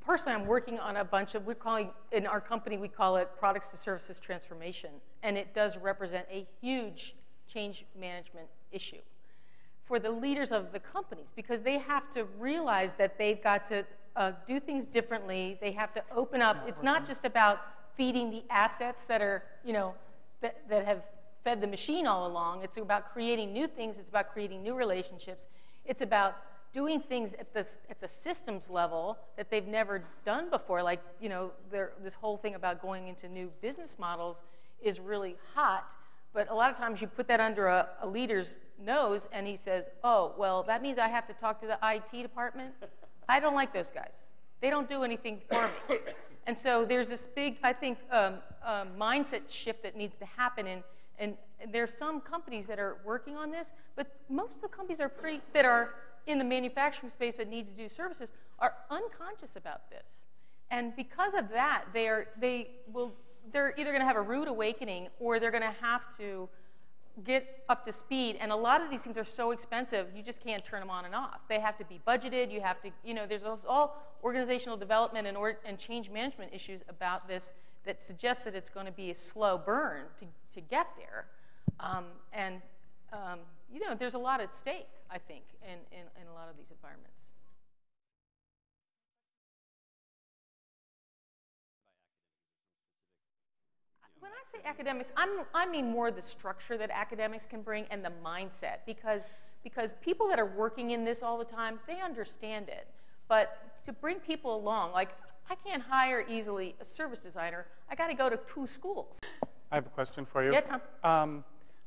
personally, I'm working on a bunch of, in our company, we call it products to services transformation. And it does represent a huge change management issue for the leaders of the companies, because they have to realize that they've got to do things differently. They have to open up. It's not just about feeding the assets that are, that have fed the machine all along. It's about creating new things. It's about creating new relationships. It's about doing things at the systems level that they've never done before. Like, this whole thing about going into new business models is really hot. But a lot of times you put that under a leader's nose and he says, oh, well, that means I have to talk to the IT department. I don't like those guys. They don't do anything for me. And so there's this big, I think, mindset shift that needs to happen. And there's some companies that are working on this, but most of the companies that are in the manufacturing space that need to do services are unconscious about this. And because of that, they're either going to have a rude awakening or they're going to have to get up to speed. And a lot of these things are so expensive, you just can't turn them on and off. They have to be budgeted. You have to, there's all organizational development and change management issues about this that suggest that it's going to be a slow burn to get there. There's a lot at stake, I think, in a lot of these environments. When I say academics, I mean more the structure that academics can bring and the mindset, because people that are working in this all the time, they understand it. But to bring people along, like, I can't hire easily a service designer. I got to go to 2 schools. I have a question for you. Yeah, Tom.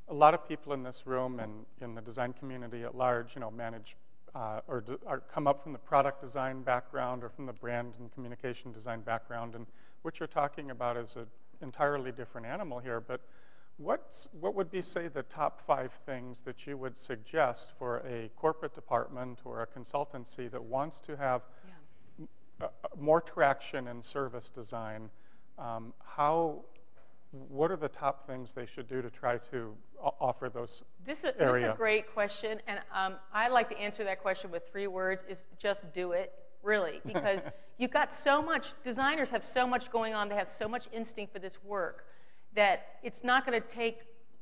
A lot of people in this room and in the design community at large, manage or come up from the product design background or from the brand and communication design background. And what you're talking about is an entirely different animal here. But what would be, say, the top 5 things that you would suggest for a corporate department or a consultancy that wants to have more traction in service design? What are the top things they should do to try to offer those This is a great question, and I like to answer that question with 3 words, is just do it, really, because you've got so much, designers have so much going on, they have so much instinct for this work, that it's not going to take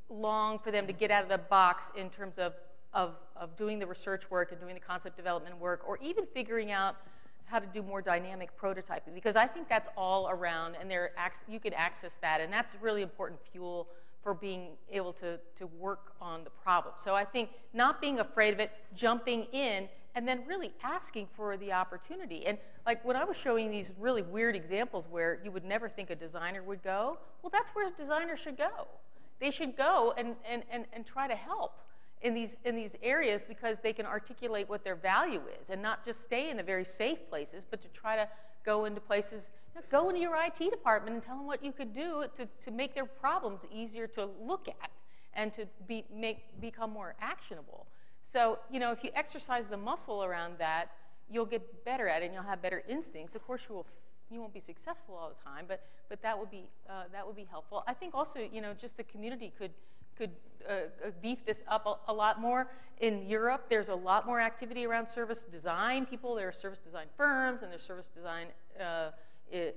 long for them to get out of the box in terms of doing the research work and doing the concept development work, or even figuring out how to do more dynamic prototyping, because I think that's all around, and you can access that, and that's really important fuel for being able to work on the problem. So I think not being afraid of it, jumping in, and then really asking for the opportunity. And like when I was showing these really weird examples where you would never think a designer would go, well, that's where a designer should go. They should go and try to help in these areas, because they can articulate what their value is and not just stay in the very safe places, but to try to go into places, go into your IT department and tell them what you could do to make their problems easier to look at and to become more actionable. So, if you exercise the muscle around that, you'll get better at it and you'll have better instincts. Of course, you won't be successful all the time, but that would be helpful. I think also, just the community could beef this up a lot more. In Europe, there's a lot more activity around service design. There are service design firms, and there's service design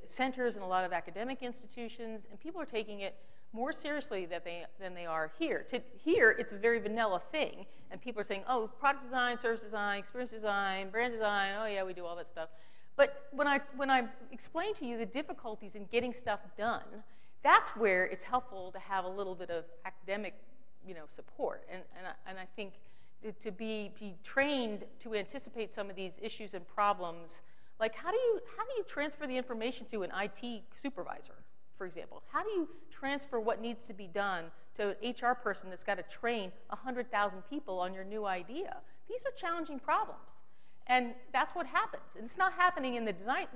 centers in a lot of academic institutions, and people are taking it more seriously than they are here. Here, it's a very vanilla thing, and people are saying, oh, product design, service design, experience design, brand design, oh yeah, we do all that stuff. But when I explain to you the difficulties in getting stuff done, that's where it's helpful to have a little bit of academic, support. And I think to be trained to anticipate some of these issues and problems, like how do you transfer the information to an IT supervisor, for example? How do you transfer what needs to be done to an HR person that's got to train 100,000 people on your new idea? These are challenging problems. And that's what happens. And it's not happening in the design,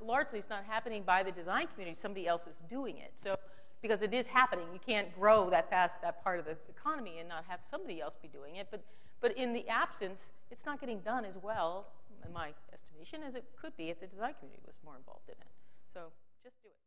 largely it's not happening by the design community. Somebody else is doing it. So, because it is happening, you can't grow that fast, that part of the economy, and not have somebody else be doing it. But in the absence, it's not getting done as well, in my estimation, as it could be if the design community was more involved in it. So just do it.